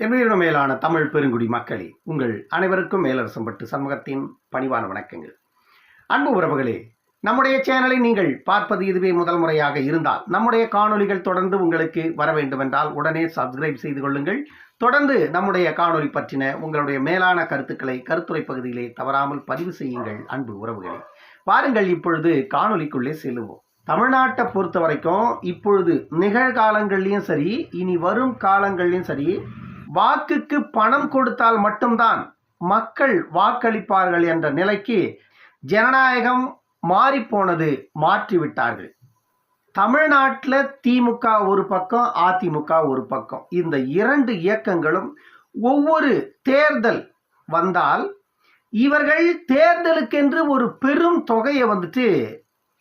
எவ்விடம் மேலான தமிழ் பெருங்குடி மக்களே, உங்கள் அனைவருக்கும் மேலரசம்பட்டு சண்முகத்தின் பணிவான வணக்கங்கள். அன்பு உறவுகளே, நம்முடைய சேனலை நீங்கள் பார்ப்பது இதுவே முதல் முறையாக இருந்தால் நம்முடைய காணொலிகள் தொடர்ந்து உங்களுக்கு வர வேண்டுமென்றால் உடனே சப்ஸ்கிரைப் செய்து கொள்ளுங்கள். தொடர்ந்து நம்முடைய காணொலி பற்றின உங்களுடைய மேலான கருத்துக்களை கருத்துரை பகுதியிலே தவறாமல் பதிவு செய்யுங்கள். அன்பு உறவுகளே, வாருங்கள் இப்பொழுது காணொலிக்குள்ளே செல்லுவோம். தமிழ்நாட்டை பொறுத்த வரைக்கும் இப்பொழுது நிகழ்காலங்கள்லையும் சரி, இனி வரும் காலங்கள்லையும் சரி, வாக்குக்கு பணம் கொடுத்தால் மட்டும்தான் மக்கள் வாக்களிப்பார்கள் என்ற நிலைக்கு ஜனநாயகம் மாறிப்போனது, மாற்றிவிட்டார்கள். தமிழ்நாட்டில் திமுக ஒரு பக்கம், அதிமுக ஒரு பக்கம். இந்த இரண்டு இயக்கங்களும் ஒவ்வொரு தேர்தல் வந்தால் இவர்கள் தேர்தலுக்கென்று ஒரு பெரும் தொகையை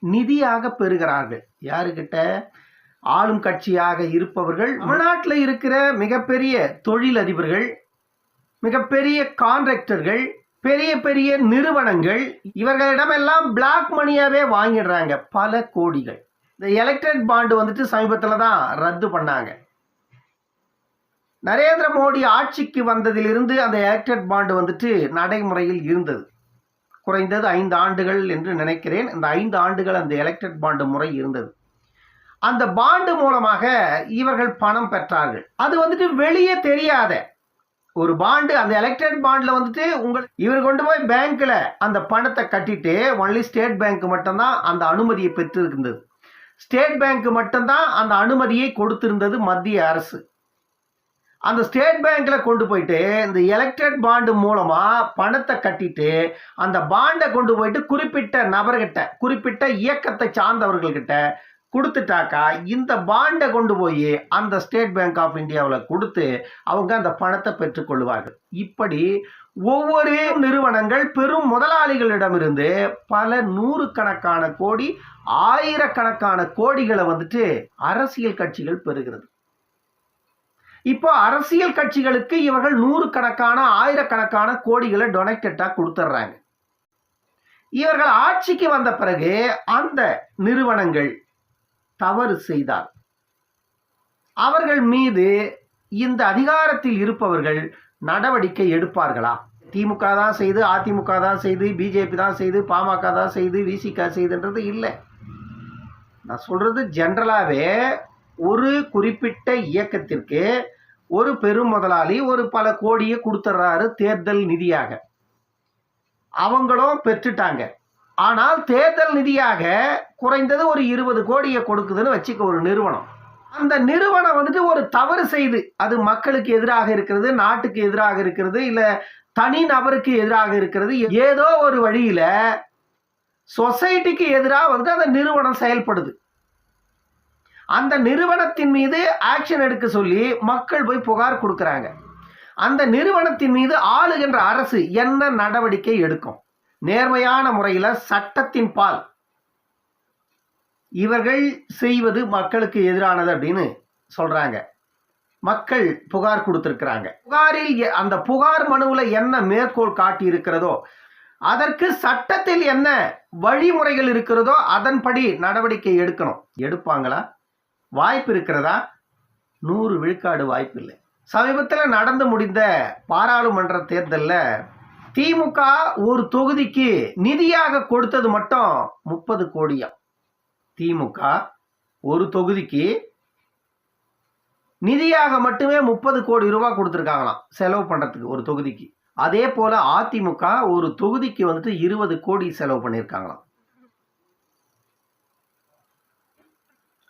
நிதியாக பெறுகிறார்கள். யாருக்கிட்ட? ஆளும் கட்சியாக இருப்பவர்கள், தமிழ்நாட்டில் இருக்கிற மிகப்பெரிய தொழிலதிபர்கள், மிகப்பெரிய கான்ட்ராக்டர்கள், பெரிய பெரிய நிறுவனங்கள், இவர்களிடமெல்லாம் பிளாக் மணியாவே வாங்கிடுறாங்க பல கோடிகள். இந்த எலக்ட்ரேட் பாண்டு சமீபத்தில் தான் ரத்து பண்ணாங்க. நரேந்திர மோடி ஆட்சிக்கு வந்ததிலிருந்து அந்த எலக்ட்ரேட் பாண்டு நடைமுறையில் இருந்தது. குறைந்தது 5 ஆண்டுகள் என்று நினைக்கிறேன். இந்த 5 ஆண்டுகள் அந்த எலக்ட்ரேட் பாண்டு முறை இருந்தது. அந்த பாண்டு மூலமாக இவர்கள் பணம் பெற்றார்கள். அது வெளியே தெரியாத ஒரு பாண்டு. அந்த எலக்ட்ரேட் பாண்டில் இவர் கொண்டு போய் பேங்க்ல அந்த பணத்தை கட்டிட்டு, ஒன்லி ஸ்டேட் பேங்க் மட்டும்தான் அந்த அனுமதியை பெற்றிருந்தது. ஸ்டேட் பேங்க் மட்டும்தான் அந்த அனுமதியை கொடுத்திருந்தது மத்திய அரசு. அந்த ஸ்டேட் பேங்க்ல கொண்டு போயிட்டு இந்த எலக்ட்ரேட் பாண்டு மூலமா பணத்தை கட்டிட்டு, அந்த பாண்டை கொண்டு போயிட்டு குறிப்பிட்ட நபர்கிட்ட, குறிப்பிட்ட இயக்கத்தை சார்ந்தவர்கள்கிட்ட கொடுத்துட்டாக்கா, இந்த பாண்டை கொண்டு போய் அந்த ஸ்டேட் பேங்க் ஆஃப் இந்தியாவில் கொடுத்து அவங்க அந்த பணத்தை பெற்றுக்கொள்வார்கள். இப்படி ஒவ்வொரு நிறுவனங்கள் பெரும் முதலாளிகளிடமிருந்து பல நூறுக்கணக்கான கோடி, ஆயிரக்கணக்கான கோடிகளை அரசியல் கட்சிகள் பெறுகிறது. இப்போ அரசியல் கட்சிகளுக்கு இவர்கள் நூறுக்கணக்கான, ஆயிரக்கணக்கான கோடிகளை டொனேட்டடா கொடுத்துட்றாங்க. இவர்கள் ஆட்சிக்கு வந்த பிறகு அந்த நிறுவனங்கள் தவறு செய்தால் அவர்கள் மீது இந்த அதிகாரத்தில் இருப்பவர்கள் நடவடிக்கை எடுப்பார்களா? திமுக தான் செய்து, அதிமுக தான் செய்து, பிஜேபி தான் செய்து, பாமக தான் செய்து, விசிக செய்துன்றது இல்லை. நான் சொல்றது ஜென்ரலாகவே ஒரு குறிப்பிட்ட இயக்கத்திற்கு ஒரு பெரும் முதலாளி ஒரு பல கோடியை கொடுத்துட்றாரு தேர்தல் நிதியாக. அவங்களும் பெற்றுட்டாங்க. ஆனால் தேர்தல் நிதியாக குறைந்தது ஒரு 20 கோடியை கொடுக்குதுன்னு வச்சுக்க ஒரு நிறுவனம். அந்த நிறுவனம் ஒரு தவறு செய்து, அது மக்களுக்கு எதிராக இருக்கிறது, நாட்டுக்கு எதிராக இருக்கிறது, இல்லை தனி நபருக்கு எதிராக இருக்கிறது, ஏதோ ஒரு வழியில சொசைட்டிக்கு எதிராக அந்த நிறுவனம் செயல்படுது. அந்த நிறுவனத்தின் மீது ஆக்ஷன் எடுக்க சொல்லி மக்கள் போய் புகார் கொடுக்குறாங்க. அந்த நிறுவனத்தின் மீது ஆளுகின்ற அரசு என்ன நடவடிக்கை எடுக்கும்? நேர்மையான முறையில் சட்டத்தின் பால் இவர்கள் செய்வது மக்களுக்கு எதிரானது அப்படின்னு சொல்றாங்க. மக்கள் புகார் கொடுத்திருக்கிறாங்க. புகாரில் அந்த புகார் மனுவில் என்ன மேற்கோள் காட்டி இருக்கிறதோ, அதற்கு சட்டத்தில் என்ன வழிமுறைகள் இருக்கிறதோ அதன்படி நடவடிக்கை எடுக்கணும். எடுப்பாங்களா? வாய்ப்பு இருக்கிறதா? 100 விழுக்காடு வாய்ப்பு இல்லை. சமீபத்தில் நடந்து முடிந்த பாராளுமன்ற தேர்தலில் திமுக ஒரு தொகுதிக்கு நிதியாக கொடுத்தது மட்டும் 30 கோடியா. திமுக ஒரு தொகுதிக்கு நிதியாக மட்டுமே 30 கோடி ரூபாய் கொடுத்துருக்காங்களாம் செலவு பண்றதுக்கு ஒரு தொகுதிக்கு. அதே போல அதிமுக ஒரு தொகுதிக்கு 20 கோடி செலவு பண்ணியிருக்காங்களாம்.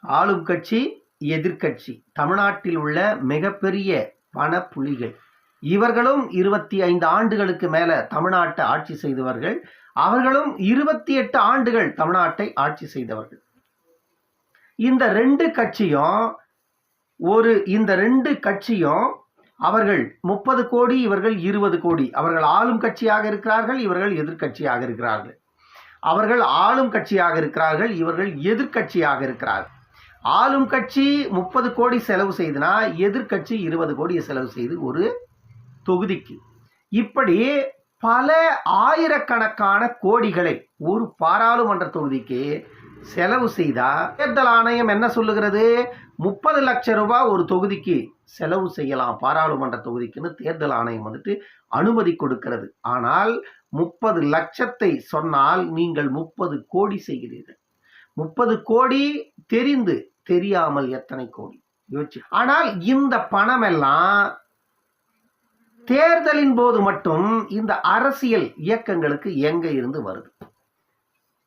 ஆளும் கட்சி, எதிர்கட்சி, தமிழ்நாட்டில் உள்ள மிகப்பெரிய பண புலிகள். இவர்களும் 25 ஆண்டுகளுக்கு மேல தமிழ்நாட்டை ஆட்சி செய்தவர்கள். அவர்களும் 28 ஆண்டுகள் தமிழ்நாட்டை ஆட்சி செய்தவர்கள். இந்த ரெண்டு கட்சியும் அவர்கள் 30 கோடி, இவர்கள் 20 கோடி. அவர்கள் ஆளும் கட்சியாக இருக்கிறார்கள், இவர்கள் எதிர்கட்சியாக இருக்கிறார்கள். அவர்கள் ஆளும் கட்சியாக இருக்கிறார்கள், இவர்கள் எதிர்கட்சியாக இருக்கிறார்கள். ஆளும் கட்சி 30 கோடி செலவு செய்துனா, எதிர்கட்சி 20 கோடியை செலவு செய்து ஒரு தொகுதிக்கு. இப்படி பல ஆயிரக்கணக்கான கோடிகளை ஒரு பாராளுமன்ற தொகுதிக்கு செலவு செய்தா தேர்தல் ஆணையம் என்ன சொல்லுகிறது? 30 லட்சம் ரூபாய் ஒரு தொகுதிக்கு செலவு செய்யலாம், பாராளுமன்ற தொகுதிக்குன்னு தேர்தல் ஆணையம் வந்துட்டு அனுமதி கொடுக்கிறது. ஆனால் 30 லட்சத்தை சொன்னால் நீங்கள் 30 கோடி செய்கிறீர்கள். 30 கோடி தெரியாமல் எத்தனை கோடி யோசிச்சு. ஆனால் இந்த பணம் எல்லாம் தேர்தலின் போது மட்டும் இந்த அரசியல் இயக்கங்களுக்கு எங்க இருந்து வருது?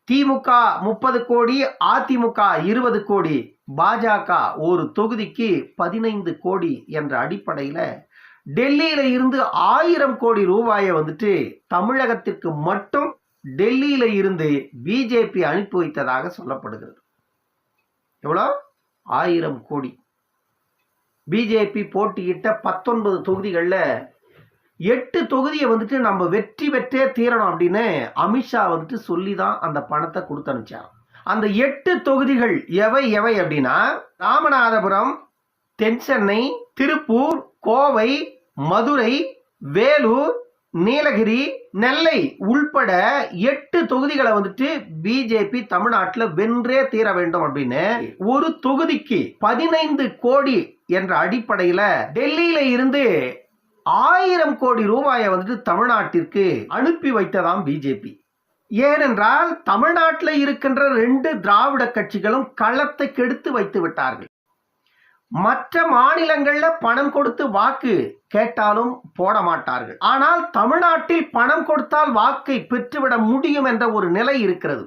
திமுக 30 கோடி, அதிமுக 20 கோடி, பாஜக ஒரு தொகுதிக்கு 15 கோடி என்ற அடிப்படையில் டெல்லியில இருந்து 1000 கோடி ரூபாயை வந்துட்டு தமிழகத்திற்கு மட்டும் டெல்லியில இருந்து பிஜேபி அனுப்பி வைத்ததாக சொல்லப்படுகிறது. எவ்வளோ? 1000 கோடி. பிஜேபி போட்டியிட்ட 19 தொகுதிகளில் 8 தொகுதியை வந்துட்டு நம்ம வெற்றி பெற்றே தீரணும் அப்படின்னு அமித்ஷா வந்துட்டு சொல்லி தான் அந்த பணத்தை கொடுத்து அனுப்பிச்சார். அந்த 8 தொகுதிகள் எவை அப்படின்னா ராமநாதபுரம், தென் சென்னை, திருப்பூர், கோவை, மதுரை, வேலூர், நீலகிரி, நெல்லை உள்பட 8 தொகுதிகளை வந்துட்டு பிஜேபி தமிழ்நாட்டில் வென்றே தீர வேண்டும் அப்படின்னு ஒரு தொகுதிக்கு 15 கோடி என்ற அடிப்படையில் டெல்லியில இருந்து 1000 கோடி ரூபாயை வந்துட்டு தமிழ்நாட்டிற்கு அனுப்பி வைத்ததாம் பிஜேபி. ஏனென்றால் தமிழ்நாட்டில் இருக்கின்ற 2 திராவிட கட்சிகளும் களத்தை கெடுத்து வைத்து விட்டார்கள். மற்ற மாநிலங்கள்ல பணம் கொடுத்து வாக்கு கேட்டாலும் போட மாட்டார்கள். ஆனால் தமிழ்நாட்டில் பணம் கொடுத்தால் வாக்கை பெற்றுவிட முடியும் என்ற ஒரு நிலை இருக்கிறது.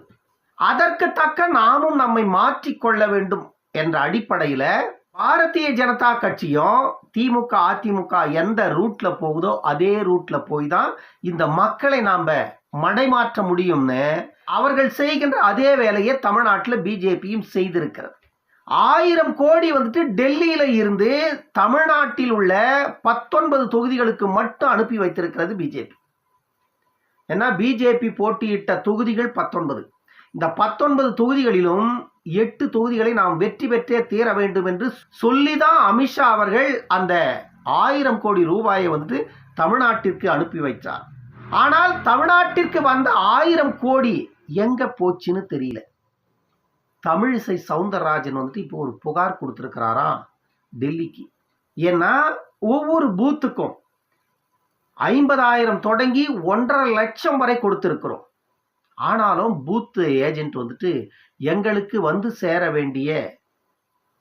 அதற்கு தக்க நாமும் நம்மை மாற்றிக்கொள்ள வேண்டும் என்ற அடிப்படையில் பாரதிய ஜனதா கட்சியும் திமுக, அதிமுக எந்த ரூட்ல போகுதோ அதே ரூட்ல போய் தான் இந்த மக்களை நாம மடைமாற்ற முடியும்னு அவர்கள் செய்கின்ற அதே வேலையை தமிழ்நாட்டில் பிஜேபியும் செய்திருக்கிறது. 1000 கோடி வந்துட்டு டெல்லியில இருந்து தமிழ்நாட்டில் உள்ள 19 தொகுதிகளுக்கு மட்டும் அனுப்பி வைத்திருக்கிறது பிஜேபி. ஏன்னா பிஜேபி போட்டியிட்ட தொகுதிகள் 19. இந்த 19 தொகுதிகளிலும் 8 தொகுதிகளை நாம் வெற்றி பெற்றே தீர வேண்டும் என்று சொல்லிதான் அமித்ஷா அவர்கள் அந்த 1000 கோடி ரூபாயை வந்துட்டு தமிழ்நாட்டிற்கு அனுப்பி வைத்தார். ஆனால் தமிழ்நாட்டிற்கு வந்த 1000 கோடி எங்க போச்சுன்னு தெரியல. தமிழிசை சவுந்தரராஜன் வந்துட்டு இப்போ ஒரு புகார் கொடுத்திருக்கிறாராம் டெல்லிக்கு. ஏன்னா ஒவ்வொரு பூத்துக்கும் 50,000 தொடங்கி 1.5 லட்சம் வரை கொடுத்திருக்கிறோம். ஆனாலும் பூத் ஏஜென்ட் வந்துட்டு எங்களுக்கு வந்து சேர வேண்டிய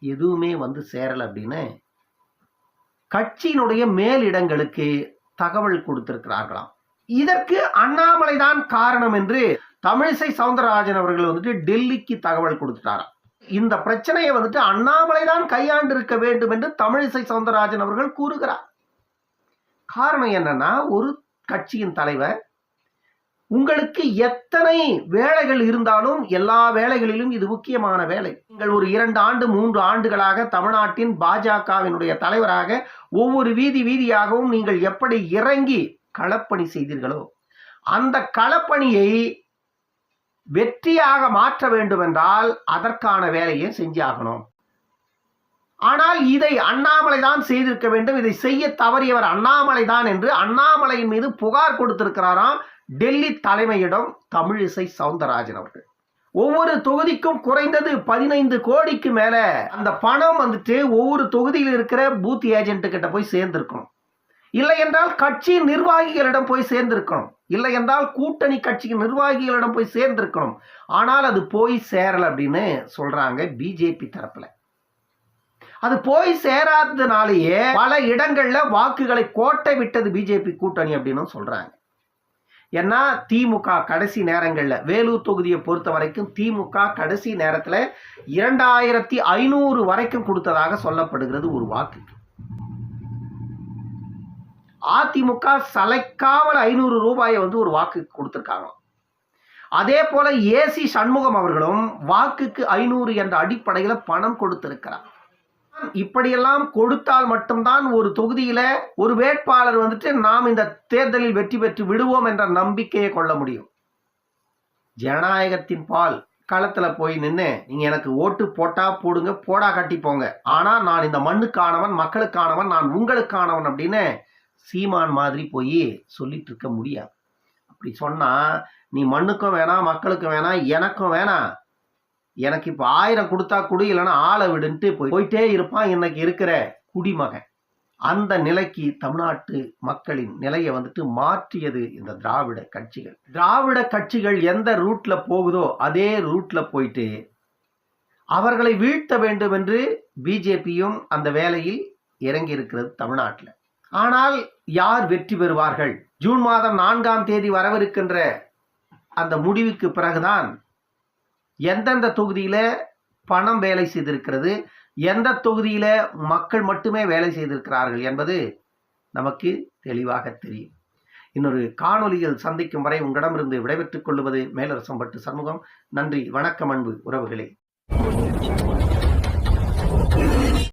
எதுவுமே வந்து சேரல அப்படின்னு கட்சியினுடைய மேலிடங்களுக்கு தகவல் கொடுத்திருக்கிறார்களாம். இதற்கு அண்ணாமலை தான் காரணம் என்று தமிழிசை சவுந்தரராஜன் அவர்கள் வந்துட்டு டெல்லிக்கு தகவல் கொடுத்துட்டாராம். இந்த பிரச்சனையை வந்துட்டு அண்ணாமலை தான் கையாண்டு இருக்க வேண்டும் என்று தமிழிசை சவுந்தரராஜன் அவர்கள் கூறுகிறார். காரணம் என்னன்னா, ஒரு கட்சியின் தலைவர் உங்களுக்கு எத்தனை வேலைகள் இருந்தாலும் எல்லா வேலைகளிலும் இது முக்கியமான வேலை. நீங்கள் ஒரு 2 ஆண்டு 3 ஆண்டுகளாக தமிழ்நாட்டின் பாஜகவினுடைய தலைவராக ஒவ்வொரு வீதியாகவும் நீங்கள் எப்படி இறங்கி களப்பணி செய்தீர்களோ அந்த களப்பணியை வெற்றியாக மாற்ற வேண்டும் என்றால் அதற்கான வேலையை செஞ்சாகணும். ஆனால் இதை அண்ணாமலை தான் செய்திருக்க வேண்டும், இதை செய்ய தவறியவர் அண்ணாமலை தான் என்று அண்ணாமலையின் மீது புகார் கொடுத்திருக்கிறாராம் டெல்லி தலைமையிடம் தமிழிசை சவுந்தரராஜன் அவர்கள். ஒவ்வொரு தொகுதிக்கும் குறைந்தது 15 கோடிக்கு மேல அந்த பணம் வந்துட்டு ஒவ்வொரு தொகுதியில் இருக்கிற பூத் ஏஜென்ட் கிட்ட போய் சேர்ந்திருக்கணும். இல்லை என்றால் கட்சி நிர்வாகிகளிடம் போய் சேர்ந்திருக்கணும். இல்லை என்றால் கூட்டணி கட்சியின் நிர்வாகிகளிடம் போய் சேர்ந்திருக்கணும். ஆனால் அது போய் சேரல அப்படின்னு சொல்றாங்க பிஜேபி தரப்புல. அது போய் சேராதனாலேயே பல இடங்கள்ல வாக்குகளை கோட்டை விட்டது பிஜேபி கூட்டணி அப்படின்னு சொல்றாங்க. ஏன்னா திமுக கடைசி நேரங்களில் வேலூர் தொகுதியை பொறுத்த வரைக்கும் திமுக கடைசி நேரத்தில் 2500 வரைக்கும் கொடுத்ததாக சொல்லப்படுகிறது ஒரு வாக்கு. அதிமுக சளைக்காமல் 500 ரூபாயை வந்து ஒரு வாக்கு கொடுத்திருக்காங்க. அதே போல ஏசி சண்முகம் அவர்களும் வாக்குக்கு 500 என்ற அடிப்படையில் பணம் கொடுத்திருக்கிறார். இப்படியெல்லாம் கொடுத்தால் மட்டும்தான் ஒரு தொகுதியில ஒரு வேட்பாளர் வந்துட்டு நாம் இந்த தேர்தலில் வெற்றி பெற்று விடுவோம் என்ற நம்பிக்கையை கொள்ள முடியும். ஜனநாயகத்தின் பால் களத்துல போய் நின்று நீங்க எனக்கு ஓட்டு போட்டா போடுங்க, போடா கட்டி போங்க, ஆனா நான் இந்த மண்ணுக்கானவன், மக்களுக்கானவன், நான் உங்களுக்கானவன் அப்படின்னு சீமான் மாதிரி போய் சொல்லிட்டு இருக்க முடியாது. அப்படி சொன்னா நீ மண்ணுக்கும் வேணாம், மக்களுக்கும் வேணாம், எனக்கும் வேணாம், எனக்கு இப்போ 1000 கொடுத்தா குடி, இல்லைன்னா ஆளை விடுன்ட்டு போயிட்டே இருப்பான் இன்னைக்கு இருக்கிற குடிமகன். அந்த நிலைக்கு தமிழ்நாட்டு மக்களின் நிலையை வந்துட்டு மாற்றியது இந்த திராவிட கட்சிகள். திராவிட கட்சிகள் எந்த ரூட்ல போகுதோ அதே ரூட்ல போயிட்டு அவர்களை வீழ்த்த வேண்டும் என்று பிஜேபியும் அந்த வேலையில் இறங்கி இருக்கிறது தமிழ்நாட்டில். ஆனால் யார் வெற்றி பெறுவார்கள்? ஜூன் மாதம் 4ஆம் தேதி வரவிருக்கின்ற அந்த முடிவுக்கு பிறகுதான் எந்தெந்த தொகுதியில பணம் வேலை செய்திருக்கிறது, எந்த தொகுதியில மக்கள் மட்டுமே வேலை செய்திருக்கிறார்கள் என்பது நமக்கு தெளிவாக தெரியும். இன்னொரு காணொலியில் சந்திக்கும் வரை உங்களிடமிருந்து விடைபெற்றுக் கொள்வது மேலரசம்பட்டு சண்முகம். நன்றி, வணக்கம் அன்பு உறவுகளே.